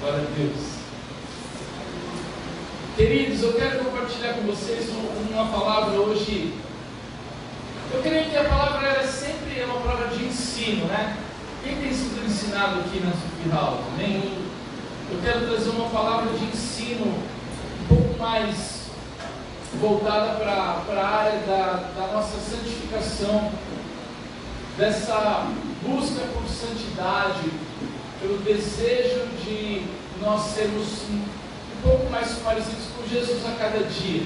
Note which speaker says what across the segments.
Speaker 1: Glória a Deus. Queridos, eu quero compartilhar com vocês uma palavra hoje. Eu creio que a palavra ela sempre é uma palavra de ensino, né? Quem tem sido ensinado aqui na Sufihal? Amém? Eu quero trazer uma palavra de ensino um pouco mais voltada para a área da nossa santificação, dessa busca por santidade, pelo desejo de nós sermos um pouco mais parecidos com Jesus a cada dia.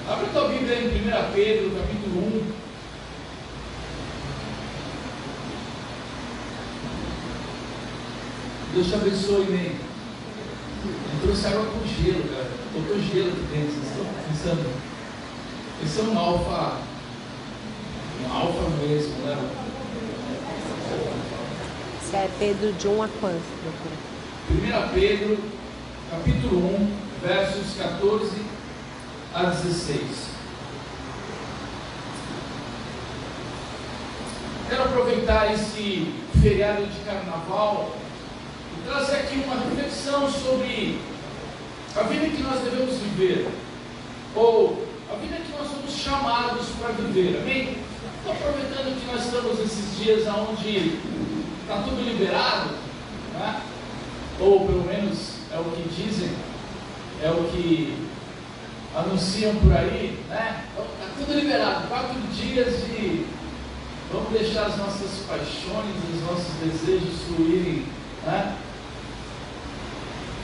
Speaker 1: Abre tua Bíblia em 1 Pedro, capítulo 1. Deus te abençoe, Ney. Ele trouxe água com gelo, cara. Botou gelo aqui dentro. Vocês estão pensando? Esse é um alfa mesmo, né?
Speaker 2: Isso é Pedro de 1 a quanto?
Speaker 1: 1 Pedro, capítulo 1, versos 14 a 16. Quero aproveitar esse feriado de carnaval e trazer aqui uma reflexão sobre a vida que nós devemos viver, ou a vida que nós somos chamados para viver, amém? Estou aproveitando que nós estamos nesses dias onde está tudo liberado, né? Ou pelo menos é o que dizem, é o que anunciam por aí, né? Está tudo liberado, 4 dias de vamos deixar as nossas paixões, os nossos desejos fluírem, né?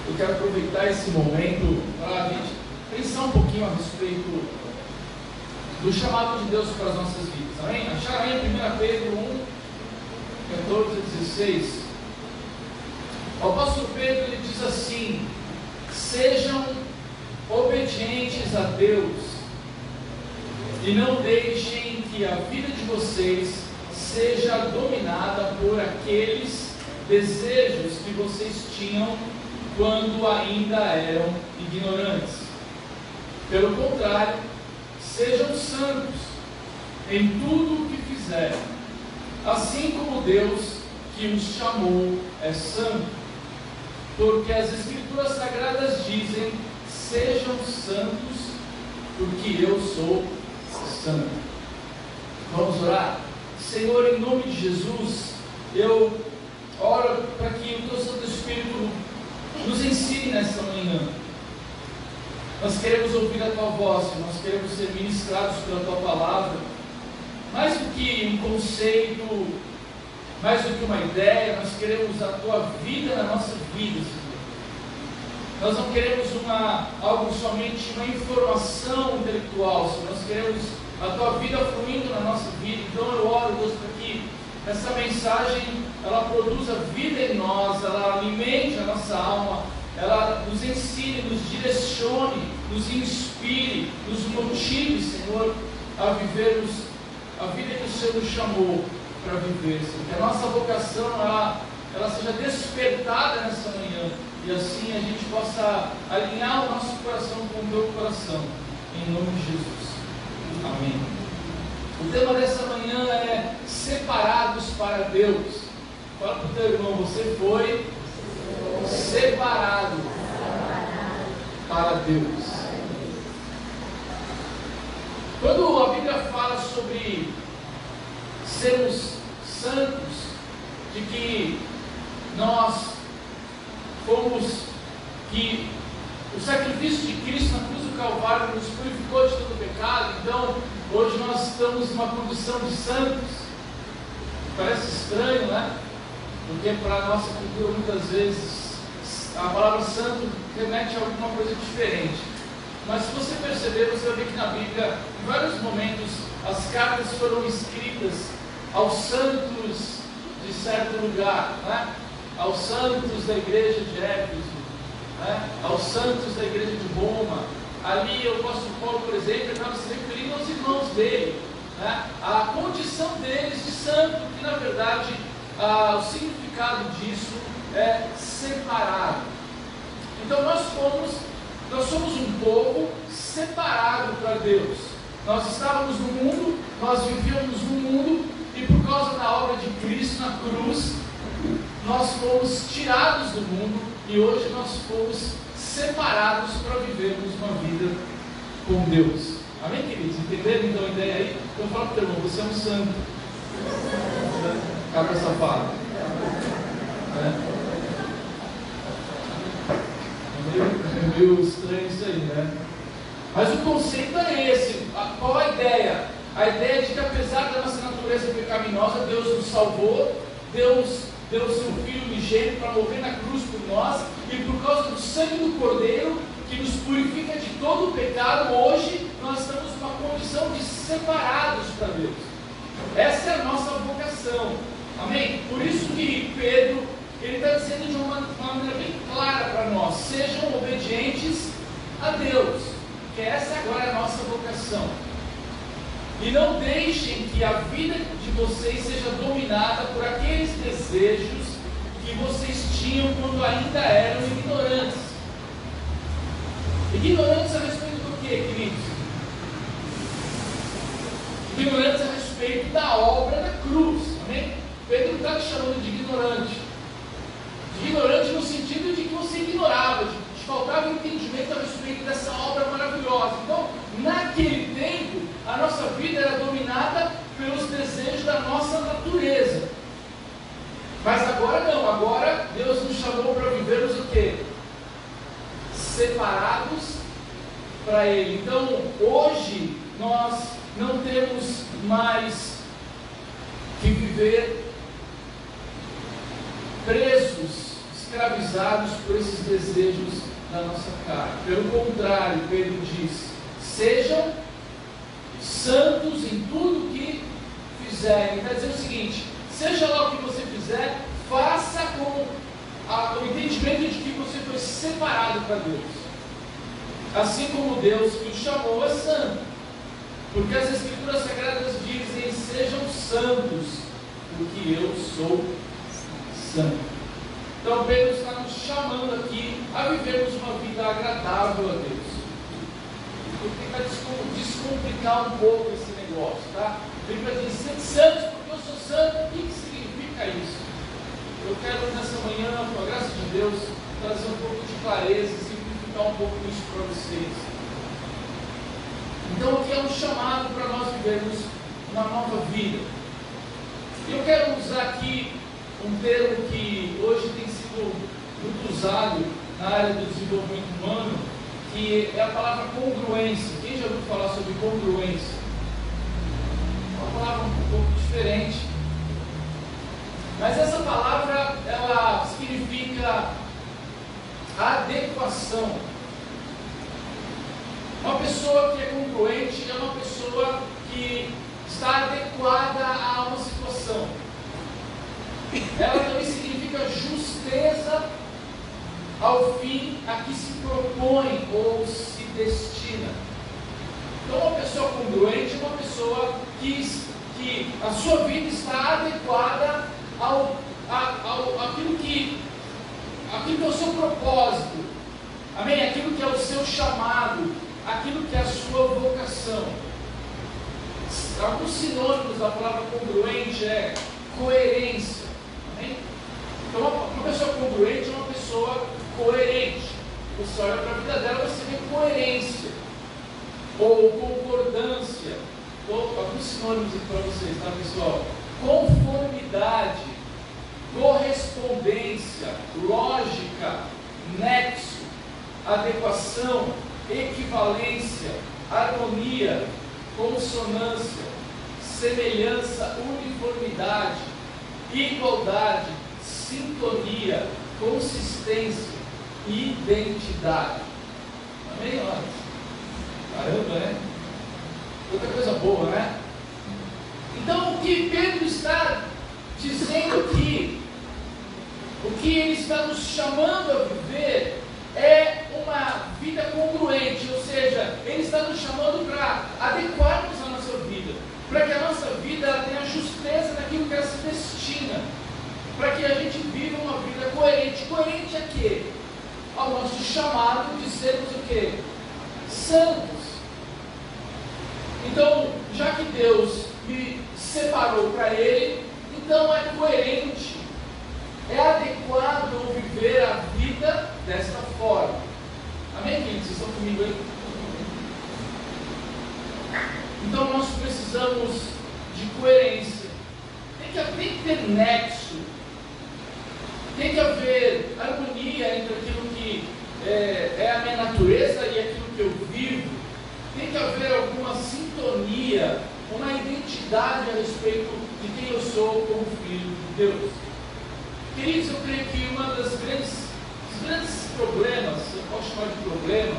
Speaker 1: Eu quero aproveitar esse momento para a gente pensar um pouquinho a respeito do chamado de Deus para as nossas vidas, amém? Acharam aí 1 Pedro 1, 14 a 16. O apóstolo Pedro ele diz assim: sejam obedientes a Deus e não deixem que a vida de vocês seja dominada por aqueles desejos que vocês tinham quando ainda eram ignorantes. Pelo contrário, sejam santos em tudo o que fizerem, assim como Deus que os chamou é santo, porque as Escrituras Sagradas dizem: sejam santos, porque eu sou santo. Vamos orar? Senhor, em nome de Jesus, eu oro para que o Teu Santo Espírito nos ensine nesta manhã. Nós queremos ouvir a Tua voz, nós queremos ser ministrados pela Tua palavra, mais do que um conceito, mais do que uma ideia, nós queremos a Tua vida na nossa vida, Senhor. Nós não queremos algo somente uma informação intelectual, Senhor. Nós queremos a Tua vida fluindo na nossa vida. Então eu oro, Deus, para que essa mensagem ela produza vida em nós, ela alimente a nossa alma, ela nos ensine, nos direcione, nos inspire, nos motive, Senhor, a vivermos a vida que o Senhor nos chamou para viver, Senhor. Que a nossa vocação ela seja despertada nessa manhã, e assim a gente possa alinhar o nosso coração com o Teu coração, em nome de Jesus. Amém. O tema dessa manhã é separados para Deus. Fala para o teu irmão: você foi separado para Deus. Quando a Bíblia fala sobre sermos santos, de que nós que o sacrifício de Cristo na cruz do Calvário nos purificou de todo pecado, então hoje nós estamos numa condição de santos. Parece estranho, né? Porque para a nossa cultura muitas vezes a palavra santo remete a alguma coisa diferente. Mas se você perceber, você vai ver que na Bíblia, em vários momentos, as cartas foram escritas aos santos de certo lugar, né? Aos santos da igreja de Éfeso, né? Aos santos da igreja de Roma. Ali o apóstolo Paulo, por exemplo, estava se referindo aos irmãos dele, né? A condição deles de santo, que na verdade o significado disso é separado. Então nós somos um povo separado para Deus. Nós estávamos no mundo, nós vivíamos no mundo, e por causa da obra de Cristo na cruz, nós fomos tirados do mundo e hoje nós fomos separados para vivermos uma vida com Deus. Amém, queridos? Entenderam então a ideia aí? Então fala para o teu irmão, você é um santo. Cabra safado. É meio estranho isso aí, né? Mas o conceito é esse. Qual a ideia? A ideia de que apesar da nossa natureza pecaminosa, Deus nos salvou, Deus deu o seu Filho unigênito para morrer na cruz por nós, e por causa do sangue do Cordeiro, que nos purifica de todo o pecado, hoje nós estamos numa condição de separados para Deus. Essa é a nossa vocação. Amém? Por isso que Pedro, ele está dizendo de uma maneira bem clara para nós: sejam obedientes a Deus, que essa agora é a nossa vocação. E não deixem que a vida de vocês seja dominada por aqueles desejos que vocês tinham quando ainda eram ignorantes. Ignorantes a respeito do que, queridos? Ignorantes a respeito da obra da cruz. Amém? Pedro está te chamando de ignorante. De ignorante no sentido de que você ignorava, te faltava entendimento a respeito dessa obra maravilhosa. Então, naquele tempo, a nossa vida era dominada pelos desejos da nossa natureza. Mas agora não, agora Deus nos chamou para vivermos o quê? Separados para Ele. Então, hoje, nós não temos mais que viver presos, escravizados por esses desejos da nossa carne. Pelo contrário, Pedro diz: sejam santos em tudo que fizerem. Ele está dizendo o seguinte: seja lá o que você fizer, faça com o entendimento de que você foi separado para Deus, assim como Deus que o chamou é santo, porque as Escrituras Sagradas dizem: sejam santos, porque eu sou santo. Então Pedro está nos chamando aqui a vivermos uma vida agradável a Deus. Vou tentar descomplicar um pouco esse negócio, tá? Ele vai dizer: sede santos porque eu sou santo. O que significa isso? Eu quero nessa manhã, com a graça de Deus, trazer um pouco de clareza e simplificar um pouco isso para vocês. Então aqui é um chamado para nós vivermos uma nova vida. E eu quero usar aqui um termo que hoje tem sido muito usado na área do desenvolvimento humano, que é a palavra congruência. Quem já ouviu falar sobre congruência? É uma palavra um pouco diferente, mas essa palavra, ela significa adequação. Uma pessoa que é congruente é uma pessoa que está adequada a uma situação. Ela também significa justeza ao fim a que se propõe ou se destina. Então, uma pessoa congruente é uma pessoa que a sua vida está adequada àquilo que é o seu propósito. Amém? Aquilo que é o seu chamado, aquilo que é a sua vocação. Alguns sinônimos da palavra congruente é coerência. Amém? Então, uma pessoa congruente é uma pessoa coerente. Você olha para a vida dela, você vê coerência ou concordância. Alguns sinônimos aqui para vocês, tá, pessoal? Conformidade, correspondência, lógica, nexo, adequação, equivalência, harmonia, consonância, semelhança, uniformidade, igualdade, sintonia, consistência, identidade. Amém? Caramba, né? Outra coisa boa, né? Então, o que Pedro está dizendo aqui, o que ele está nos chamando a viver é uma vida congruente, ou seja, ele está nos chamando para adequarmos a nossa vida, para que a nossa vida tenha justeza naquilo que ela se destina, para que a gente viva uma vida coerente. Coerente a quê? Ao nosso chamado de sermos o quê? Santos. Então, já que Deus me separou para Ele, então é coerente É adequado eu viver a vida desta forma. Amém, queridos? Vocês estão comigo aí? Então nós precisamos de coerência. Tem que ter nexo. Tem que haver harmonia entre aquilo que é a minha natureza e aquilo que eu vivo. Tem que haver alguma sintonia, uma identidade a respeito de quem eu sou como filho de Deus. Queridos, eu creio que uma das grandes problemas, eu posso chamar de problema,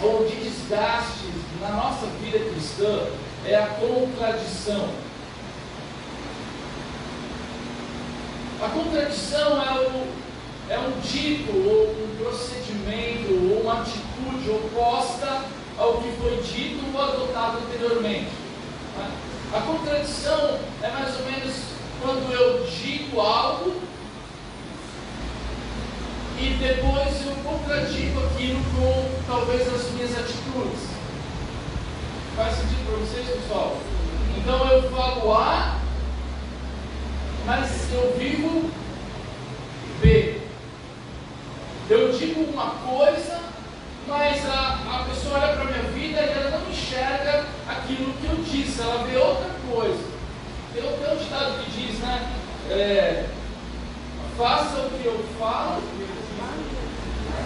Speaker 1: ou de desgastes na nossa vida cristã, é a contradição. A contradição é um dito, ou um procedimento, ou uma atitude oposta ao que foi dito ou adotado anteriormente. A contradição é mais ou menos quando eu digo algo e depois eu contradigo aquilo com talvez as minhas atitudes. Faz sentido para vocês, pessoal? Então eu falo A, mas eu vivo B. Eu digo uma coisa, mas a pessoa olha para a minha vida e ela não enxerga aquilo que eu disse, ela vê outra coisa. Tem um ditado que diz, né? Faça o que eu falo,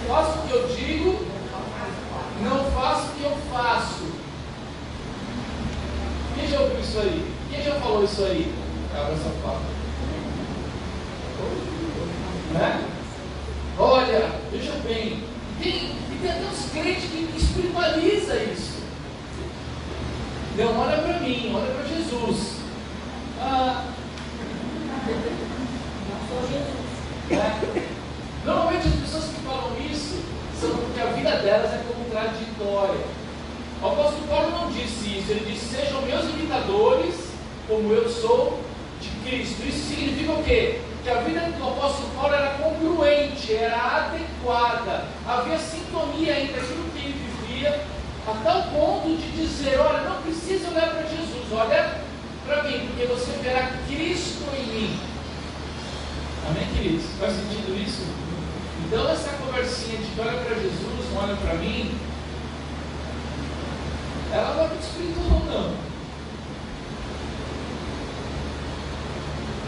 Speaker 1: faça o que eu digo, não faça o que eu faço. Quem já ouviu isso aí? Quem já falou isso aí? Cabra safado. Né? Olha, veja bem, tem até uns crentes que espiritualiza isso. Não, olha para mim, olha para Jesus. Normalmente as pessoas que falam isso são porque a vida delas é contraditória. O apóstolo Paulo não disse isso, ele disse: sejam meus imitadores, como eu sou de Cristo. Isso significa o quê? Que a vida do apóstolo Paulo era congruente, era adequada, havia sintonia entre aquilo que ele vivia, a tal ponto de dizer: olha, não precisa olhar para Jesus, olha para mim, porque você verá Cristo em mim. Amém, queridos? Faz sentido isso? Então essa conversinha de olha para Jesus, não olha para mim, ela não é muito espiritual, não.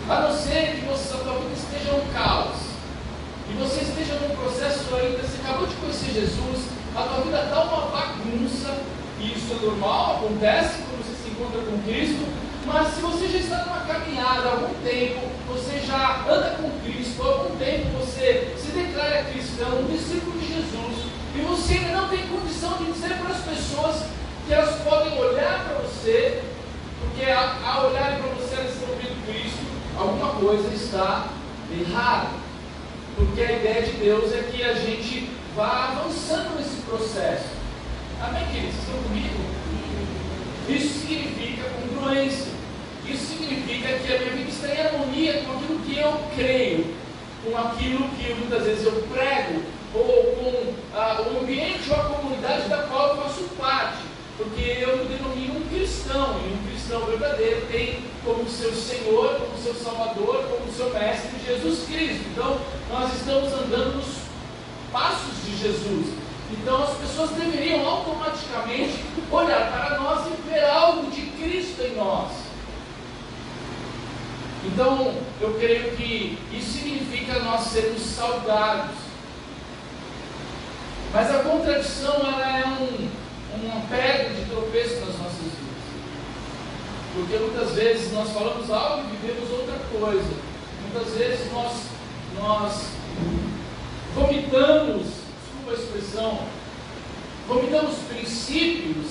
Speaker 1: A não ser que a sua vida esteja um caos, e você esteja num processo ainda, você acabou de conhecer Jesus, a tua vida está uma bagunça, e isso é normal, acontece quando você se encontra com Cristo, mas se você já está numa caminhada há algum tempo, você já anda com Cristo, há algum tempo você se declara cristão, um discípulo de Jesus, e você ainda não tem condição de dizer para as pessoas que elas podem olhar para você, porque ao olharem para você elas estão vendo Cristo, alguma coisa está errada, porque a ideia de Deus é que a gente vá avançando nesse processo. Amém, queridos? Vocês estão comigo? Isso significa congruência. Isso significa que a minha vida está em harmonia com aquilo que eu creio, com aquilo que muitas vezes eu prego, ou com o ambiente ou a comunidade da qual eu faço parte. Porque eu me denomino um cristão, e um cristão verdadeiro tem como seu Senhor, como seu Salvador, como seu Mestre Jesus Cristo. Então, nós estamos andando nos passos de Jesus. Então, as pessoas deveriam automaticamente olhar para nós e ver algo de Cristo em nós. Então, eu creio que isso significa nós sermos saudados. Mas a contradição, ela é uma pedra de tropeço nas nossas vidas, porque muitas vezes nós falamos algo e vivemos outra coisa. Muitas vezes nós vomitamos, desculpa a expressão, vomitamos princípios,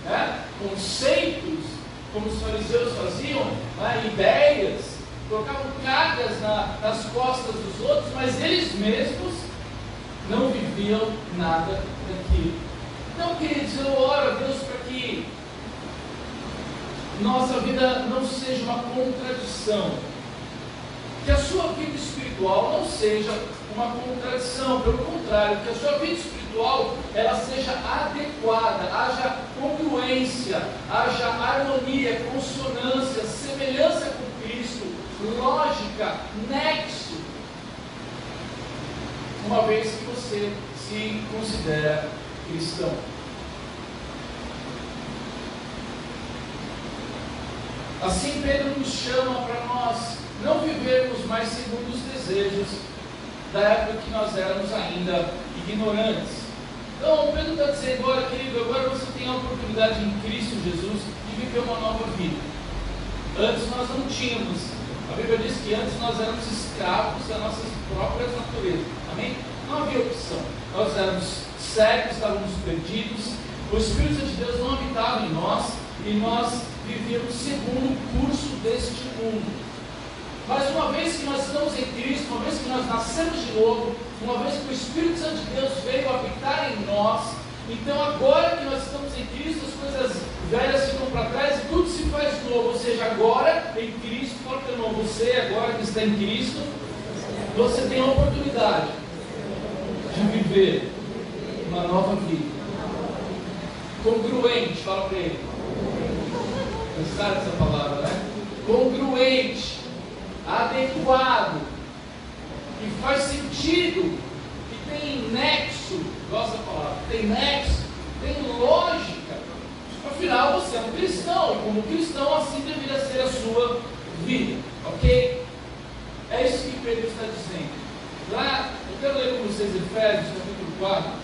Speaker 1: né, conceitos, como os fariseus faziam, né, ideias, colocavam cargas nas costas dos outros, mas eles mesmos não viviam nada daquilo. Então, queridos, eu oro a Deus para que nossa vida não seja uma contradição, que a sua vida espiritual não seja uma contradição, pelo contrário, que a sua vida espiritual ela seja adequada, haja congruência, haja harmonia, consonância, semelhança com Cristo, lógica, nexo, uma vez que você se considera cristão. Assim, Pedro nos chama para nós não vivermos mais segundo os desejos da época que nós éramos ainda ignorantes. Então, Pedro está dizendo: olha, querido, agora você tem a oportunidade em Cristo Jesus de viver uma nova vida. Antes nós não tínhamos. A Bíblia diz que antes nós éramos escravos das nossas próprias naturezas. Amém? Não havia opção. Nós éramos cegos, estávamos perdidos. O Espírito de Deus não habitava em nós e nós vivíamos segundo o curso deste mundo. Mas uma vez que nós estamos em Cristo, uma vez que nós nascemos de novo, uma vez que o Espírito Santo de Deus veio habitar em nós, então agora que nós estamos em Cristo, as coisas velhas ficam para trás e tudo se faz novo. Ou seja, agora em Cristo, fala teu irmão, você agora que está em Cristo, você tem a oportunidade de viver uma nova vida. Congruente, fala para ele. Gostaram dessa palavra, né? Congruente, adequado, que faz sentido, que tem nexo, gosta da palavra, tem nexo, tem lógica. Afinal, você é um cristão, e como cristão, assim deveria ser a sua vida, ok? É isso que Pedro está dizendo. Lá, eu quero ler com vocês Efésios, capítulo 4.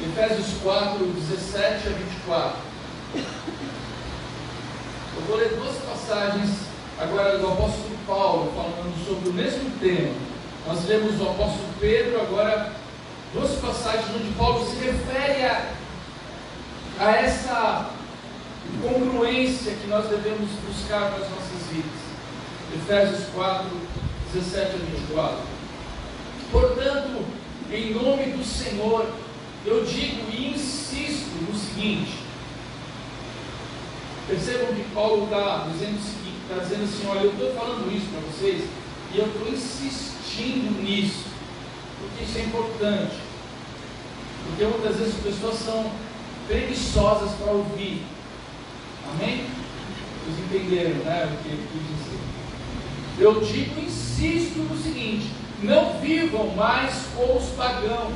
Speaker 1: Efésios 4, 17 a 24. Eu vou ler duas passagens agora do apóstolo Paulo, falando sobre o mesmo tema. Nós lemos o apóstolo Pedro, agora duas passagens onde Paulo se refere a essa congruência que nós devemos buscar nas nossas vidas. Efésios 4, 17 a 24. Portanto, em nome do Senhor, eu digo e insisto no seguinte. Percebam que Paulo está dizendo assim: olha, eu estou falando isso para vocês e eu estou insistindo nisso, porque isso é importante. Porque muitas vezes as pessoas são preguiçosas para ouvir. Amém? Vocês entenderam, né, o que eu quis dizer? Eu digo e insisto no seguinte: não vivam mais com os pagãos,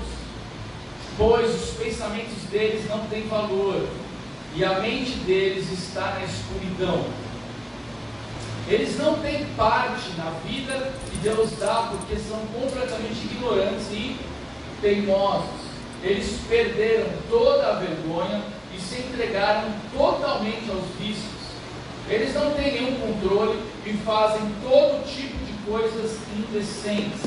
Speaker 1: pois os pensamentos deles não têm valor, e a mente deles está na escuridão. Eles não têm parte na vida que Deus dá, porque são completamente ignorantes e teimosos. Eles perderam toda a vergonha e se entregaram totalmente aos vícios. Eles não têm nenhum controle e fazem todo tipo de coisas indecentes.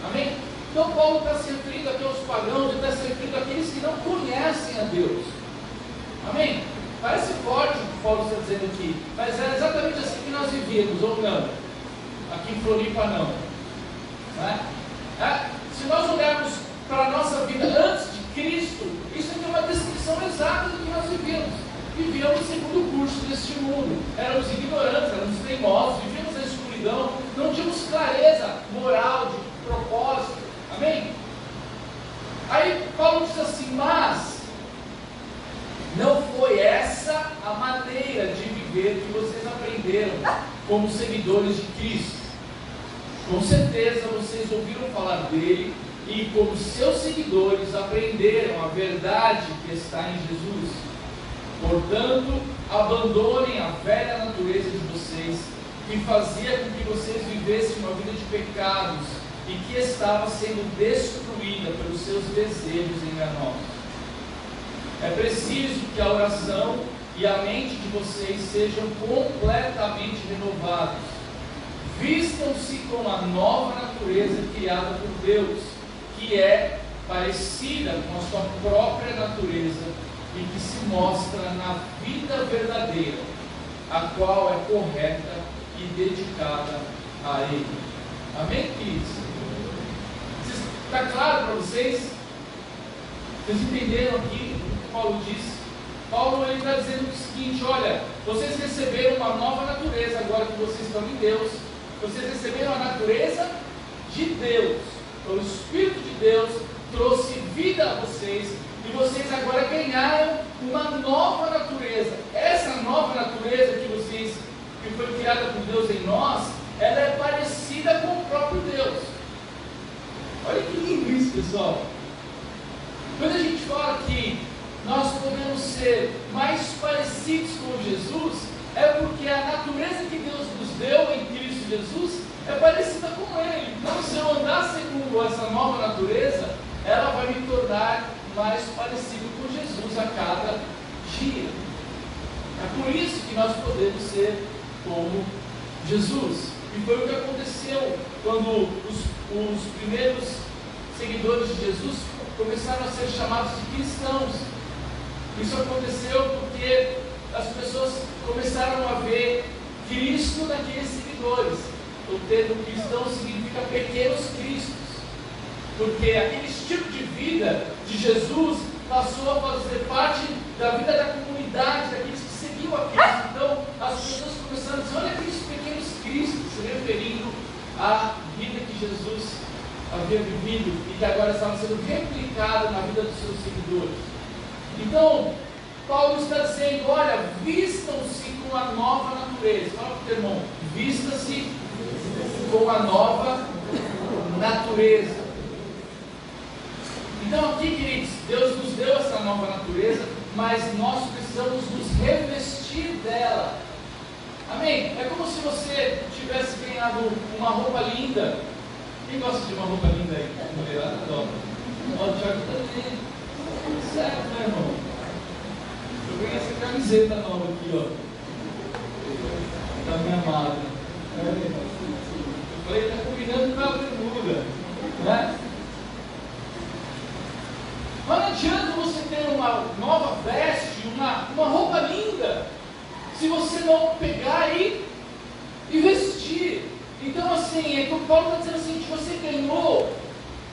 Speaker 1: Amém? Então Paulo está se referindo aqui aos pagãos, ele está se referindo àqueles que não conhecem a Deus. Amém? Parece forte o que Paulo está dizendo aqui, mas é exatamente assim que nós vivíamos, ou não? Aqui em Floripa não. Se nós olharmos para a nossa vida antes de Cristo, isso aqui é uma descrição exata do que nós vivíamos. Vivíamos segundo o curso deste mundo, éramos ignorantes, éramos teimosos, vivíamos na escuridão, não tínhamos clareza moral, de propósito. Amém? Aí Paulo diz assim: mas não foi essa a maneira de viver que vocês aprenderam como seguidores de Cristo. Com certeza vocês ouviram falar dele e, como seus seguidores, aprenderam a verdade que está em Jesus. Portanto, abandonem a velha natureza de vocês, que fazia com que vocês vivessem uma vida de pecados e que estava sendo destruída pelos seus desejos enganosos. É preciso que a oração e a mente de vocês sejam completamente renovados. Vistam-se com a nova natureza criada por Deus, que é parecida com a sua própria natureza e que se mostra na vida verdadeira, a qual é correta e dedicada a Ele. Amém, queridos? Está claro para vocês? Vocês entenderam aqui o que Paulo disse? Paulo está dizendo o seguinte: olha, vocês receberam uma nova natureza agora que vocês estão em Deus. Vocês receberam a natureza de Deus. O Espírito de Deus trouxe vida a vocês e vocês agora ganharam uma nova natureza. Essa nova natureza que foi criada por Deus em nós, ela é parecida com o próprio Deus. Olha que lindo isso, pessoal. Quando a gente fala que nós podemos ser mais parecidos com Jesus, é porque a natureza que Deus nos deu em Cristo Jesus é parecida com Ele. Então, se eu andar segundo essa nova natureza, ela vai me tornar mais parecido com Jesus a cada dia. É por isso que nós podemos ser como Jesus. E foi o que aconteceu quando os primeiros seguidores de Jesus começaram a ser chamados de cristãos. Isso aconteceu porque as pessoas começaram a ver Cristo naqueles seguidores. O termo cristão significa pequenos cristos, porque aquele estilo de vida de Jesus passou a fazer parte da vida da comunidade, daqueles que seguiam a Cristo. Então as pessoas começaram a dizer: olha aqueles pequenos cristos, se referindo à vida que Jesus havia vivido e que agora estava sendo replicado na vida dos seus seguidores. Então Paulo está dizendo: olha, vistam-se com a nova natureza. Fala para o teu irmão: vista-se com a nova natureza. Então aqui, queridos, Deus nos deu essa nova natureza, mas nós precisamos nos revestir dela. Amém? É como se você tivesse ganhado uma roupa linda. Quem gosta de uma roupa linda aí? Mulherada adora. Ó, o Thiago também. Certo, meu irmão? Eu ganhei essa camiseta nova aqui, ó, da minha amada. Eu falei, está combinando com a bermuda, né? Mas não adianta você ter uma nova veste, uma roupa linda, se você não pegar e vestir. Então, assim, é que o Paulo está dizendo assim: que você ganhou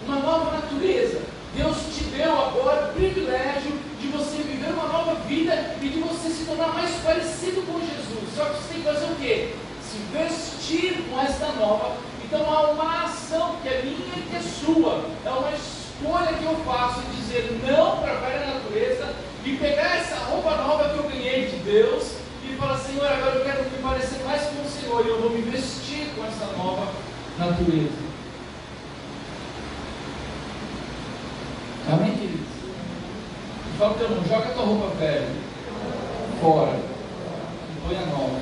Speaker 1: uma nova natureza. Deus te deu agora o privilégio de você viver uma nova vida e de você se tornar mais parecido com Jesus. Só que você tem que fazer o quê? Se vestir com esta nova. Então há uma ação que é minha e que é sua. É uma escolha que eu faço de dizer não para a velha natureza e pegar essa roupa nova que eu ganhei de Deus e falar: Senhor, agora eu quero me parecer mais com o Senhor e eu vou me vestir com essa nova natureza. Amém, queridos? Fala para o teu irmão: joga a tua roupa velha fora e põe a nova.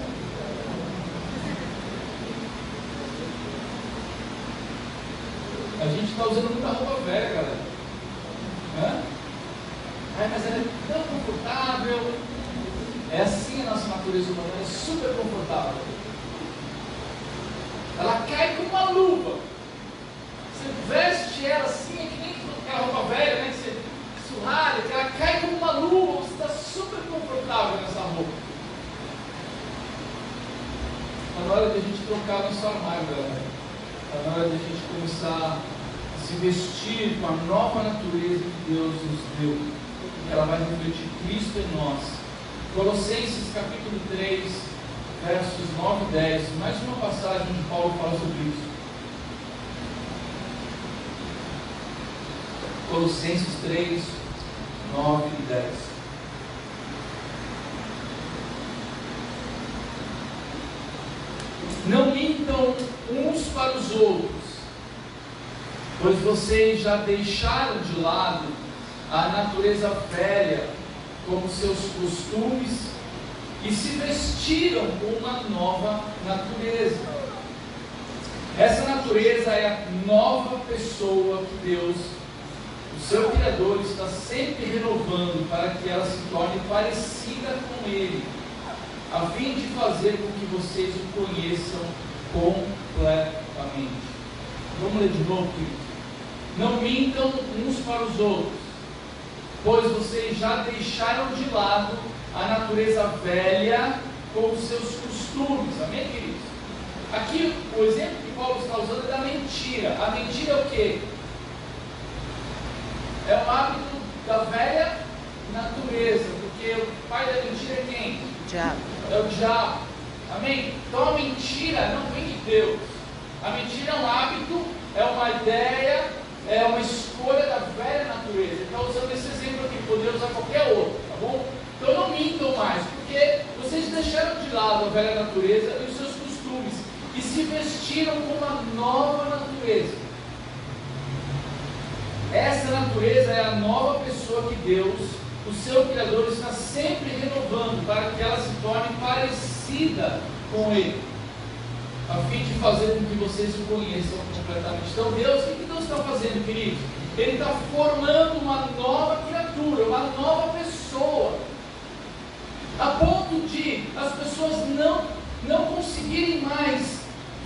Speaker 1: A gente está usando muita roupa velha, galera. Mas ela é tão confortável. É assim a nossa natureza humana, ela é super confortável. Ela cai como uma luva. Você veste ela assim, é que nem aquela roupa velha, né? Que você surralha, que ela cai como uma luva. Você está super confortável nessa roupa. Está na hora de a gente trocar nosso armário, galera. Está na hora de a gente começar a se vestir com a nova natureza que Deus nos deu. Ela vai refletir Cristo em nós. Colossenses capítulo 3, versos 9 e 10. Mais uma passagem onde Paulo fala sobre isso. Colossenses 3, 9 e 10. Não mintam uns para os outros, pois vocês já deixaram de lado a natureza velha como seus costumes e se vestiram com uma nova natureza. Essa natureza é a nova pessoa que Deus, o seu Criador, está sempre renovando para que ela se torne parecida com Ele, a fim de fazer com que vocês o conheçam completamente. Vamos ler de novo, querido. Não mintam uns para os outros, pois vocês já deixaram de lado a natureza velha com os seus costumes. Amém, queridos? Aqui o exemplo que Paulo está usando é da mentira. A mentira é o quê? É um hábito da velha natureza, porque o pai da mentira é quem?
Speaker 2: Diabo.
Speaker 1: É o diabo. Amém? Então a mentira não vem de Deus. A mentira é um hábito, é uma ideia é uma escolha da velha natureza. Ele está usando esse exemplo aqui, poderia usar qualquer outro, tá bom? Então não mintam mais, porque vocês deixaram de lado a velha natureza e os seus costumes e se vestiram com uma nova natureza. Essa natureza é a nova pessoa que Deus, o seu Criador, está sempre renovando para que ela se torne parecida com Ele, a fim de fazer com que vocês o conheçam completamente. Então Deus, o que Deus está fazendo, queridos? Ele está formando uma nova criatura, uma nova pessoa, a ponto de as pessoas não conseguirem mais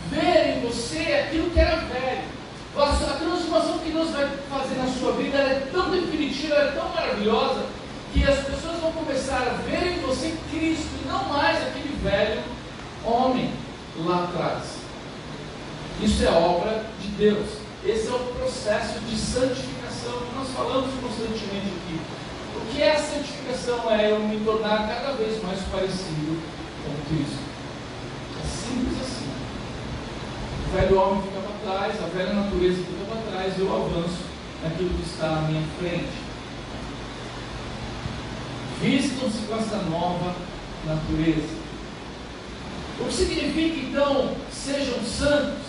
Speaker 1: ver em você aquilo que era velho. A transformação que Deus vai fazer na sua vida é tão definitiva, é tão maravilhosa, que as pessoas vão começar a ver em você Cristo e não mais aquele velho homem lá atrás. Isso é obra de Deus. Esse é o processo de santificação que nós falamos constantemente aqui. O que é a santificação? É eu me tornar cada vez mais parecido com Cristo. É simples assim. O velho homem fica para trás, a velha natureza fica para trás, e eu avanço naquilo que está à minha frente. Vistam-se com essa nova natureza. O que significa então sejam santos?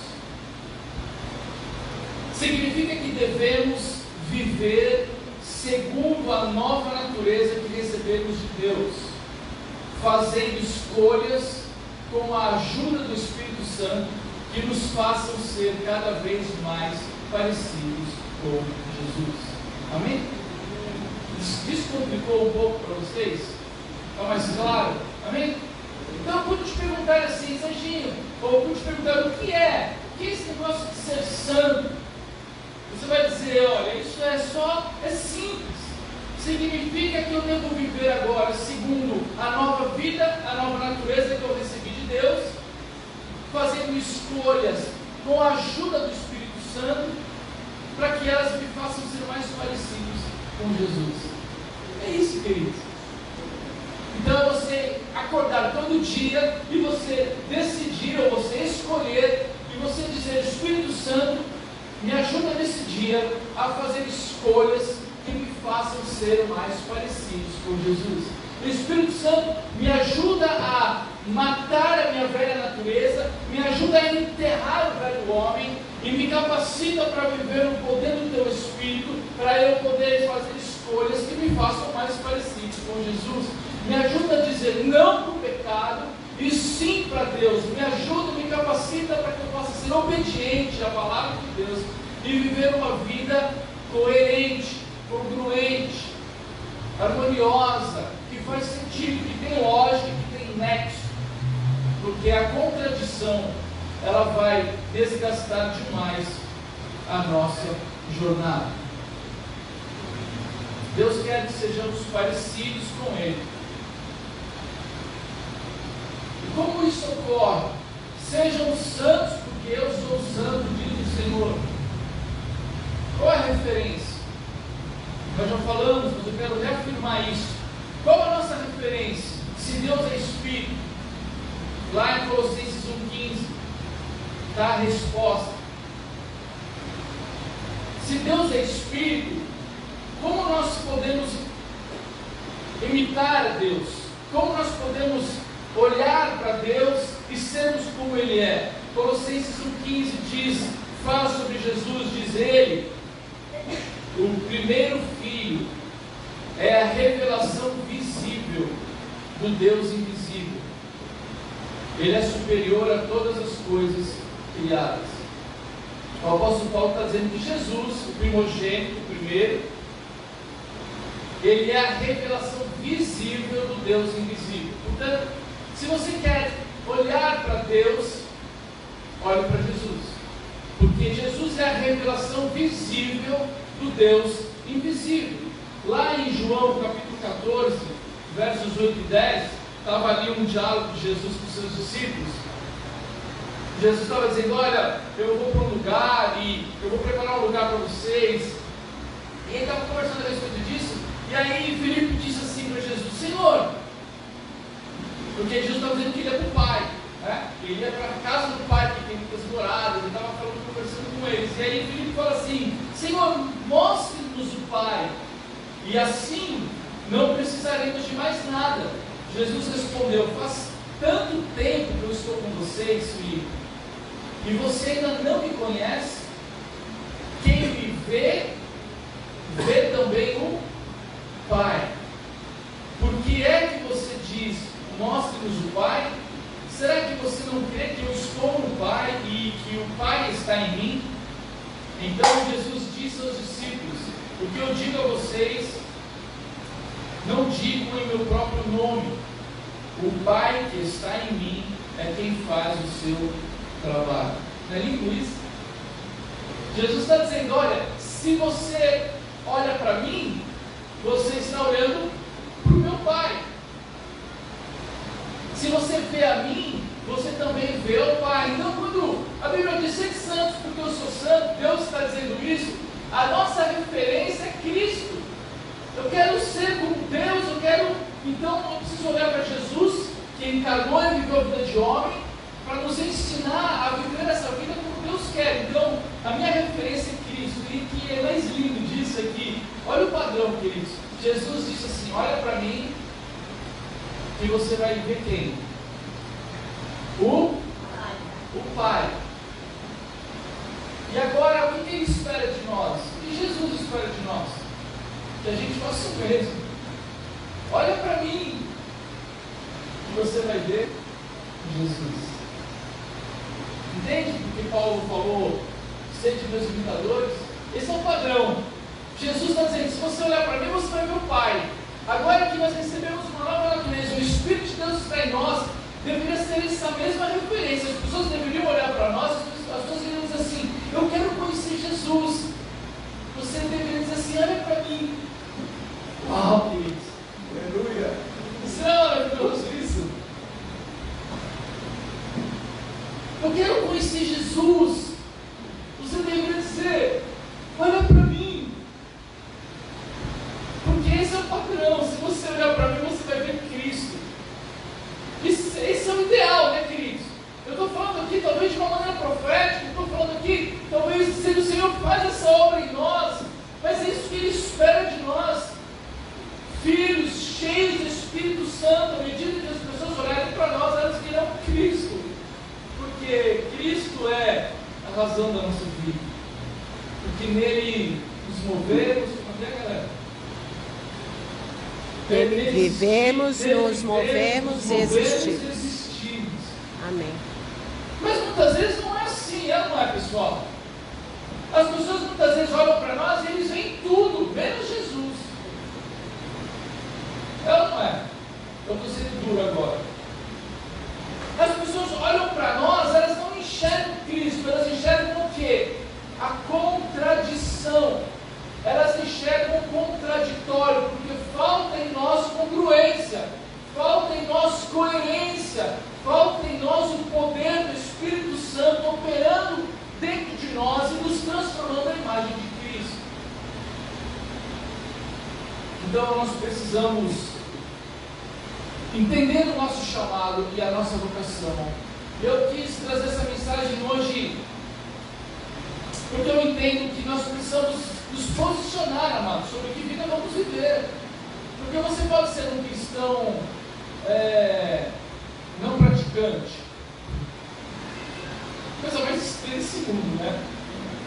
Speaker 1: Significa que devemos viver segundo a nova natureza que recebemos de Deus, fazendo escolhas com a ajuda do Espírito Santo que nos façam ser cada vez mais parecidos com Jesus. Amém? Isso complicou um pouco para vocês? Está mais claro? Amém? Então eu pude te perguntar assim, Serginho, ou eu pude te perguntar o que é esse negócio de ser santo? Você vai dizer, olha, isso é simples. Significa que eu devo viver agora segundo a nova vida, a nova natureza que eu recebi de Deus, fazendo escolhas com a ajuda do Espírito Santo, para que elas me façam ser mais parecidos com Jesus. É isso, queridos. Então é você acordar todo dia e você decidir, ou você escolher, e você dizer, Espírito Santo, me ajuda nesse dia a fazer escolhas que me façam ser mais parecidos com Jesus. O Espírito Santo me ajuda a matar a minha velha natureza, me ajuda a enterrar o velho homem e me capacita para viver no poder do Teu Espírito, para eu poder fazer escolhas que me façam mais parecidos com Jesus. Me ajuda a dizer não para o pecado e sim para Deus. Me ajuda, me capacita para que eu possa ser obediente à palavra de Deus e viver uma vida coerente, congruente, harmoniosa, que faz sentido, que tem lógica, que tem nexo, porque a contradição ela vai desgastar demais a nossa jornada. Deus quer que sejamos parecidos com Ele. E como isso ocorre? Sejam santos, porque eu sou santo, diz o Senhor. Qual é a referência? Nós já falamos, mas eu quero reafirmar isso. Qual a nossa referência? Se Deus é Espírito, lá em Colossenses 1,15 está a resposta. Se Deus é Espírito, como nós podemos imitar a Deus? Como nós podemos olhar para Deus e sermos como Ele é? Colossenses 1,15 diz, fala sobre Jesus, diz Ele, o primeiro Filho é a revelação visível do Deus invisível. Ele é superior a todas as coisas criadas. O apóstolo Paulo está dizendo que Jesus, o primogênito, o primeiro, ele é a revelação visível do Deus invisível. Portanto, se você quer olhar para Deus, olhe para Jesus, porque Jesus é a revelação visível do Deus invisível. Lá em João capítulo 14, versos 8 e 10, estava ali um diálogo de Jesus com os seus discípulos. Jesus estava dizendo, olha, eu vou para um lugar e eu vou preparar um lugar para vocês. E ele estava conversando a respeito disso, e aí Filipe disse assim para Jesus, Senhor, porque Jesus estava dizendo que ele ia para o Pai, né? Ele ia para a casa do Pai, que tem muitas moradas, ele estava conversando com eles, e aí Filipe fala assim, Senhor, mostre-nos o Pai, e assim não precisaremos de mais nada. Jesus respondeu: faz tanto tempo que eu estou com vocês, filho, e você ainda não me conhece? Quem me vê, vê também o Pai. Por que é que você diz: mostre-nos o Pai? Será que você não crê que eu estou no Pai e que o Pai está em mim? Então Jesus disse aos discípulos: o que eu digo a vocês, não digo em meu próprio nome. O Pai que está em mim é quem faz o seu trabalho. Não é lindo isso? Jesus está dizendo: olha, se você olha para mim, você está olhando para o meu Pai. Se você vê a mim, você também vê o Pai. Então, quando a Bíblia diz: sede santos porque eu sou santo, Deus está dizendo isso. A nossa referência é Cristo. Eu quero ser como Deus, então eu preciso olhar para Jesus, que encarnou e viveu a vida de homem, para nos ensinar a viver essa vida como Deus quer. Então, a minha referência é Cristo. E o que é mais lindo disso aqui, olha o padrão, queridos. Jesus disse assim: olha para mim, e você vai ver quem? O Pai. E agora, o que Ele espera de nós? O que Jesus espera de nós? Que a gente faça o mesmo. Olha para mim, e você vai ver Jesus. Entende porque Paulo falou: sede meus imitadores? Esse é o padrão. Jesus está dizendo: se você olhar para mim, você vai ver o Pai. Agora que nós recebemos uma nova natureza, o Espírito de Deus está em nós, deveria ser essa mesma referência. As pessoas deveriam olhar para nós, as pessoas deveriam dizer assim: eu quero conhecer Jesus. Você deveria dizer assim: olha para mim. Uau, queridos, aleluia. Isso não é maravilhoso isso? Eu quero conhecer Jesus. Você deveria dizer: olha para mim. Porque esse é o padrão. Se você olhar para mim, você vai ver Cristo. Esse é o ideal, né, queridos? Eu estou falando aqui talvez de uma maneira profética, estou falando aqui, talvez se o Senhor faz essa obra em nós, mas é isso que Ele espera de nós. Filhos cheios do Espírito Santo, à medida que as pessoas olharem para nós, elas virão Cristo. Porque Cristo é a razão da nossa vida. Porque nele nos movemos, galera?
Speaker 2: Nele vivemos, nos movemos e existimos. Amém.
Speaker 1: Mas muitas vezes não é assim, não é, pessoal? As pessoas muitas vezes olham para nós e eles veem tudo, menos Jesus. É ou não é? Eu estou sendo duro agora. As pessoas olham para nós, elas não enxergam Cristo, elas enxergam o quê? A contradição. Elas enxergam o contraditório, porque falta em nós congruência, falta em nós coerência, falta em nós o poder do Espírito Santo operando dentro de nós e nos transformando à imagem de Cristo. Então nós precisamos entender o nosso chamado e a nossa vocação. Eu quis trazer essa mensagem hoje porque eu entendo que nós precisamos nos posicionar, amados, sobre que vida vamos viver. Porque você pode ser um cristão não praticante. Coisa mais estranha desse mundo, né?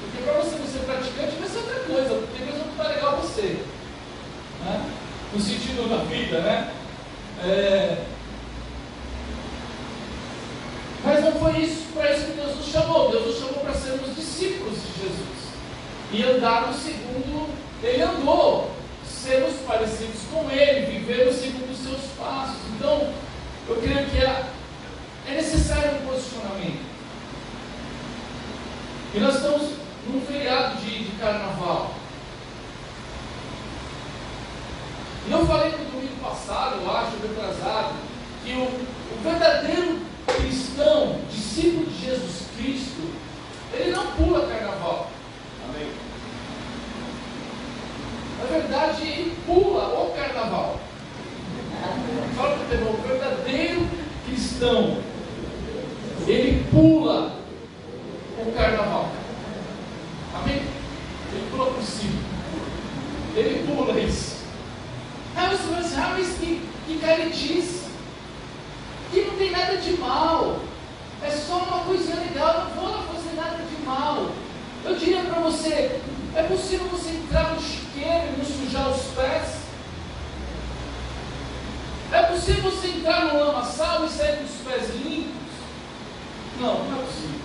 Speaker 1: Porque para você não ser praticante vai ser outra coisa, porque Deus não está legal você. Né? No sentido da vida, né? Mas não foi para isso que Deus nos chamou. Deus nos chamou para sermos discípulos de Jesus e andarmos segundo Ele andou, sermos parecidos com Ele, vivermos segundo os seus passos. Então, eu creio que é necessário um posicionamento. E nós estamos num feriado de carnaval. E eu falei no domingo passado, eu acho, retrasado, que o verdadeiro cristão, discípulo de Jesus Cristo, ele não pula carnaval. Amém. Na verdade, ele pula o carnaval. Fala para o irmão, o verdadeiro cristão, ele pula o carnaval. Amém? Ele pula de mal. É só uma coisa legal, não vou lá fazer nada de mal. Eu diria para você, é possível você entrar no chiqueiro e não sujar os pés? É possível você entrar no lamaçal e sair com os pés limpos? Não, não é possível.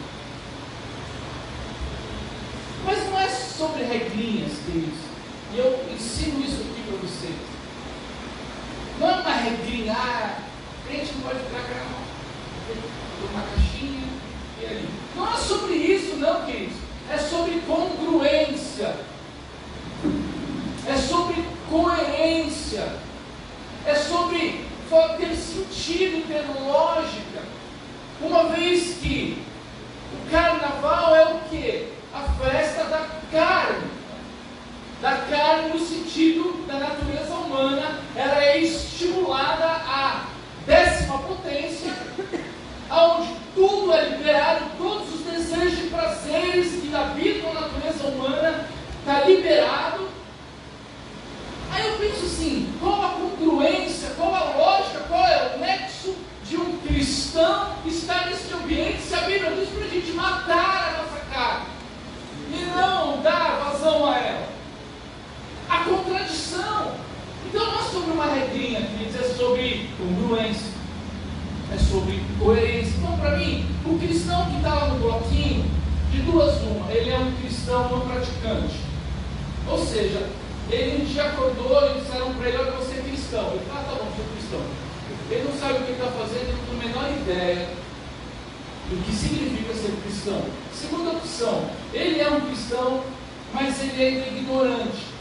Speaker 1: Mas não é sobre regrinhas, queridos. E eu ensino isso aqui para vocês. Não é uma regrinha, crente não pode ficar com uma caixinha e ali. Não é sobre isso, não, queridos. É sobre congruência. É sobre coerência. É sobre ter sentido, ter lógica. Uma vez que o carnaval é o quê? A festa da carne. Da carne no sentido da natureza humana. Ela é estimulada à 10ª potência, onde tudo é liberado, todos os desejos e prazeres que habitam a natureza humana está liberado. Aí eu penso assim, qual a congruência, qual a lógica, qual é o nexo de um cristão estar nesse ambiente, se a Bíblia diz para a gente matar a nossa carne e não dar vazão a ela? A contradição. Então não é sobre uma regrinha, queridos, é sobre congruência, é sobre coerência. Então, para mim, o cristão que está lá no bloquinho, de duas uma, ele é um cristão não praticante. Ou seja, ele um dia acordou e disseram para ele: olha, você é cristão. Ele fala: tá bom, sou cristão. Ele não sabe o que ele está fazendo, ele não tem a menor ideia do que significa ser cristão. Segunda opção, ele é um cristão, mas ele é ainda ignorante.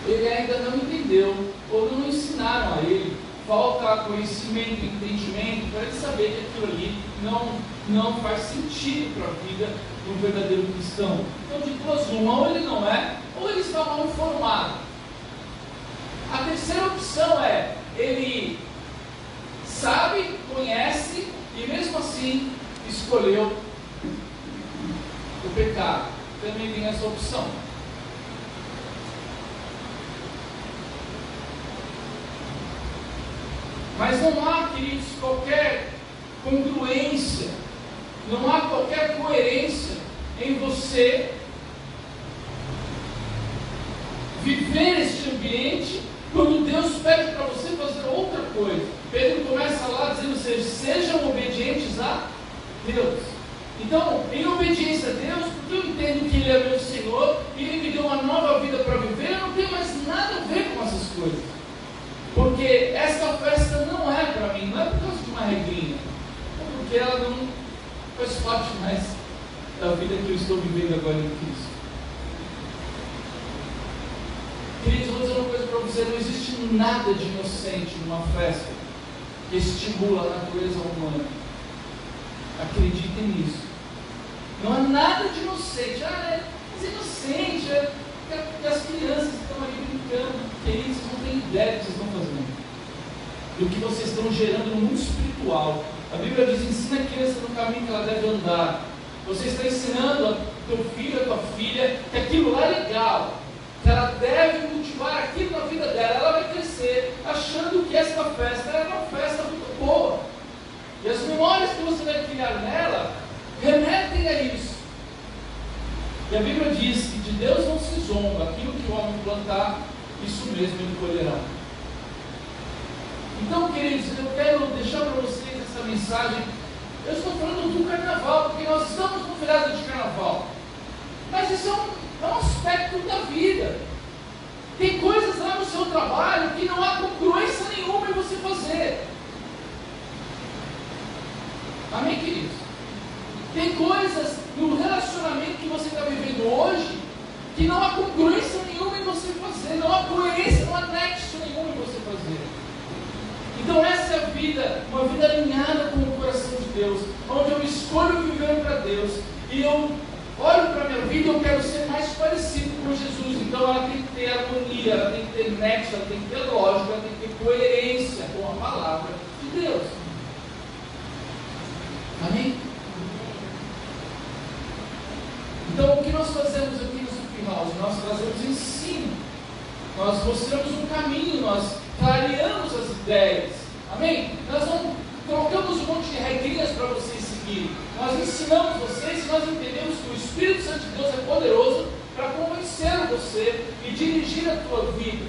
Speaker 1: Ele ainda não entendeu, ou não ensinaram a ele. Falta conhecimento, entendimento, para ele saber que aquilo ali não faz sentido para a vida de um verdadeiro cristão. Então, de duas uma, ou ele não é, ou ele está mal informado. A terceira opção é, ele sabe, conhece, e mesmo assim escolheu o pecado. Também tem essa opção. Mas não há, queridos, qualquer congruência, não há qualquer coerência em você viver este ambiente quando Deus pede para você fazer outra coisa. Pedro começa lá dizendo: sejam obedientes a Deus. Então, em obediência a Deus, porque eu entendo que Ele é meu Senhor e Ele me deu uma nova vida para viver, eu não tenho mais nada a ver com essas coisas. Porque esta festa não é para mim, não é por causa de uma regrinha, é porque ela não faz parte mais da vida que eu estou vivendo agora em Cristo. Queridos, vou dizer uma coisa para você: não existe nada de inocente numa festa que estimula a natureza humana. Acreditem nisso. Não há nada de inocente. Mas é inocente, porque as crianças estão ali brincando. Queridos, vocês não têm ideia do que vocês estão fazendo, do que vocês estão gerando no mundo espiritual. A Bíblia diz: ensina a criança no caminho que ela deve andar. Você está ensinando a teu filho, a tua filha, que aquilo lá é legal, que ela deve cultivar aquilo na vida dela. Ela vai crescer achando que esta festa é uma festa muito boa, e as memórias que você vai criar nela remetem a isso. E a Bíblia diz que de Deus não se zomba, aquilo que o homem plantar, isso mesmo ele colherá. Então, queridos, eu quero deixar para vocês essa mensagem. Eu estou falando do carnaval, porque nós estamos no feriado de carnaval, mas isso é um aspecto da vida. Tem coisas lá no seu trabalho que não há congruência nenhuma em você fazer. Amém, queridos? Tem coisas no relacionamento que você está vivendo hoje que não há congruência nenhuma em você fazer, não há coerência, não há nexo nenhum em você fazer. Então essa é a vida, uma vida alinhada com o coração de Deus, onde eu escolho viver para Deus, e eu olho para a minha vida e eu quero ser mais parecido com Jesus. Então ela tem que ter harmonia, ela tem que ter nexo, ela tem que ter lógica, ela tem que ter coerência com a palavra de Deus. Amém? Então o que nós fazemos aqui no Sufi House? Nós trazemos ensino, nós mostramos um caminho, nós clareamos as ideias. Amém? Nós não seguir. Nós ensinamos vocês e nós entendemos que o Espírito Santo de Deus é poderoso para convencer você e dirigir a tua vida.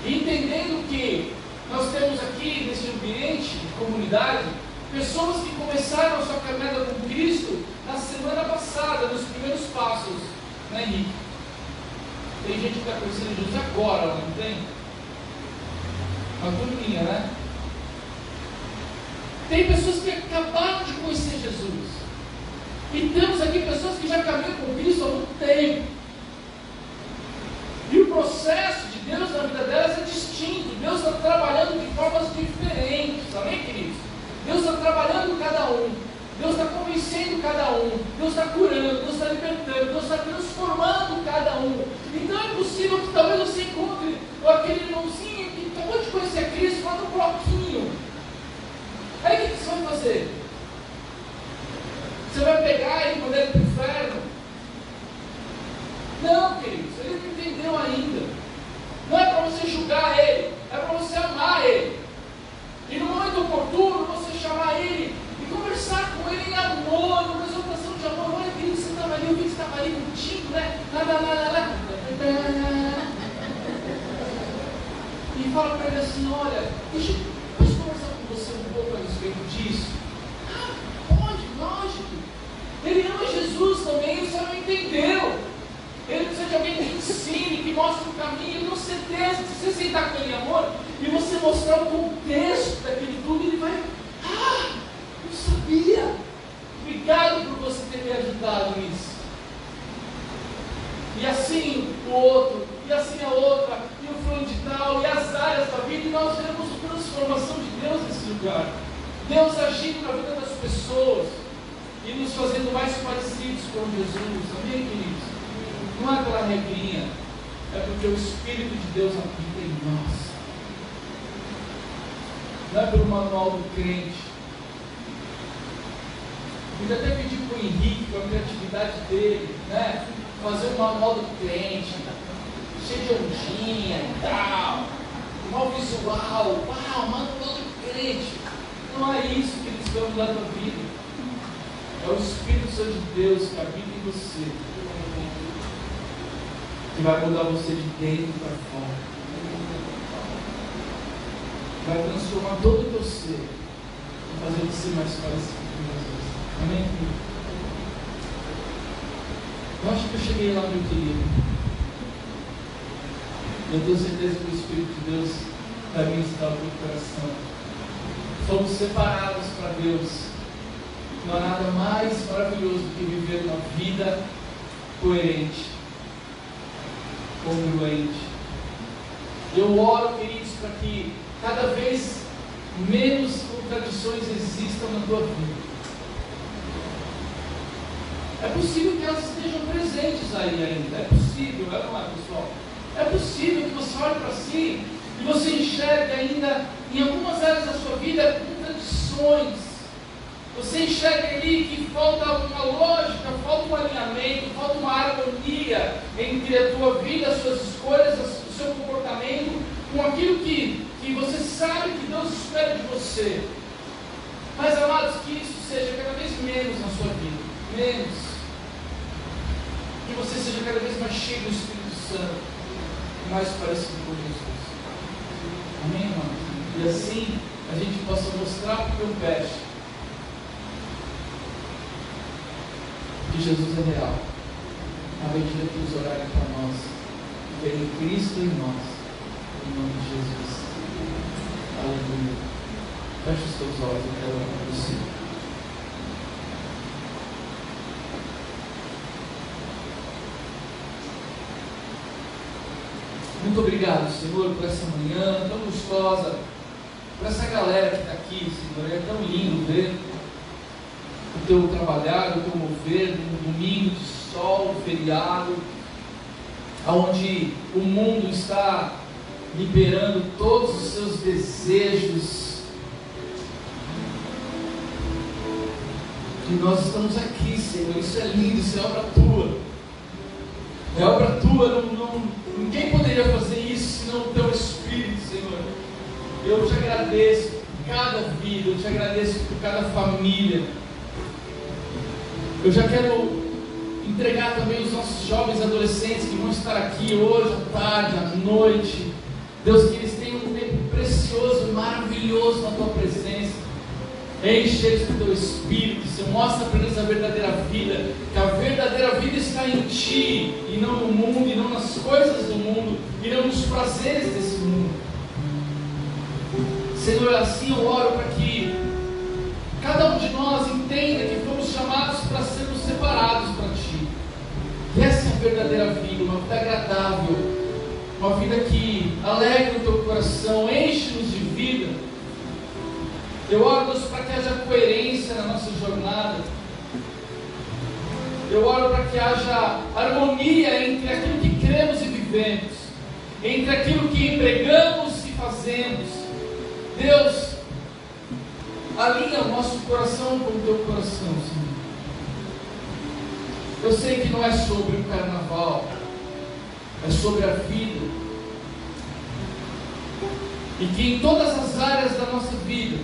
Speaker 1: E entendendo que nós temos aqui nesse ambiente de comunidade pessoas que começaram a sua caminhada com Cristo na semana passada, nos primeiros passos, né, Henrique? Tem gente que está conhecendo Jesus agora, não tem? Uma turminha, né? Tem pessoas que acabaram de conhecer Jesus. E temos aqui pessoas que já caminham com Cristo há muito tempo. E o processo de Deus na vida delas é distinto. Deus está trabalhando de formas diferentes. Amém, queridos? Deus está trabalhando cada um. Deus está convencendo cada um. Deus está curando, Deus está libertando, Deus está transformando cada um. Então é possível que talvez você encontre aquele irmãozinho que acabou de conhecer Cristo lá no bloquinho. Aí o que você vai fazer? Você vai pegar ele e mandar ele para o inferno? Não, queridos, ele não entendeu ainda. Não é para você julgar ele, é para você amar ele. E no momento oportuno, você chamar ele e conversar com ele em amor, numa exaltação de amor. Olha, querido, você estava ali, eu vi que você estava ali contigo, né? E fala para ele assim: olha, posso conversar com você um pouco a respeito disso? Pode, lógico. Ele ama Jesus também, você não entendeu. Ele precisa de alguém que ensine, que mostre o caminho. E com certeza, se você sentar com ele em amor e você mostrar o contexto daquele tudo, ele vai: não sabia. Obrigado por você ter me ajudado nisso. E assim o outro, e assim a outra, e o fulano de tal, e as áreas da vida, e nós veremos a transformação de Deus nesse lugar. Deus agindo na vida das pessoas e nos fazendo mais parecidos com Jesus. Amém, queridos? Não é pela regrinha, é porque o Espírito de Deus habita em nós. Não é pelo manual do crente. Eu até pedi para o Henrique, com a criatividade dele, né, fazer um manual do crente, cheio de ondinha e tal, mal visual, manual do crente. Não é isso que eles estão lá na vida. É o Espírito Santo de Deus que habita em você, que vai mudar você de dentro para fora, vai transformar todo o teu ser e fazer você mais parecido com Jesus. Amém? Eu acho que eu cheguei lá onde eu queria. Eu tenho certeza que o Espírito de Deus vai ministrar o teu coração. Somos separados para Deus. Não há nada mais maravilhoso do que viver uma vida coerente, congruente. Eu oro, queridos, para que cada vez menos contradições existam na tua vida. É possível que elas estejam presentes aí ainda. É possível, não é, pessoal? É possível que você olhe para si e você enxergue ainda em algumas áreas da sua vida contradições. Você enxerga ali que falta uma lógica, falta um alinhamento, falta uma harmonia entre a tua vida, as suas escolhas, o seu comportamento, com aquilo que você sabe que Deus espera de você. Mas, amados, que isso seja cada vez menos na sua vida. Menos. Que você seja cada vez mais cheio do Espírito Santo, mais parecido com Jesus. Amém, irmão? E assim a gente possa mostrar para o teu peste que Jesus é real, à medida que os orarem para nós, verem Cristo em nós, em nome de Jesus. Aleluia. Feche os teus olhos, eu quero orar por você. Muito obrigado, Senhor, por essa manhã tão gostosa, por essa galera que está aqui, Senhor. É tão lindo ver o teu trabalhar, o teu mover, num domingo de sol, feriado, onde o mundo está liberando todos os seus desejos. E nós estamos aqui, Senhor. Isso é lindo, isso é obra tua. É obra tua, ninguém poderia fazer isso senão o teu Espírito, Senhor. Eu te agradeço cada vida, eu te agradeço por cada família. Eu já quero entregar também os nossos jovens adolescentes que vão estar aqui hoje, à tarde, à noite. Deus, que eles tenham um tempo precioso, maravilhoso na Tua presença. Enche eles do Teu Espírito, Senhor. Mostra para eles a verdadeira vida, que a verdadeira vida está em Ti, e não no mundo, e não nas coisas do mundo, e não nos prazeres desse mundo. Senhor, assim eu oro para que cada um de nós entenda que fomos chamados para sermos separados para Ti. Que essa é a verdadeira vida, uma vida agradável, uma vida que alegra o Teu coração, enche-nos de vida. Eu oro, Deus, para que haja coerência na nossa jornada. Eu oro para que haja harmonia entre aquilo que cremos e vivemos, entre aquilo que empregamos e fazemos. Deus, alinha o nosso coração com o Teu coração, Senhor. Eu sei que não é sobre o carnaval, é sobre a vida. E que em todas as áreas da nossa vida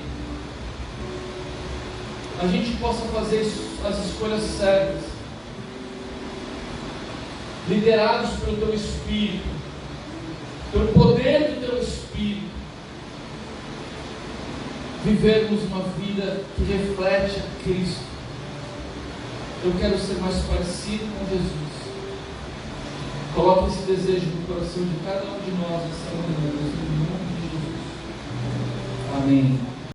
Speaker 1: a gente possa fazer as escolhas certas, liderados pelo Teu Espírito, pelo poder do Teu Espírito, vivermos uma vida que reflete a Cristo. Eu quero ser mais parecido com Jesus. Coloque esse desejo no coração de cada um de nós essa manhã, Deus, em nome de Jesus. Amém.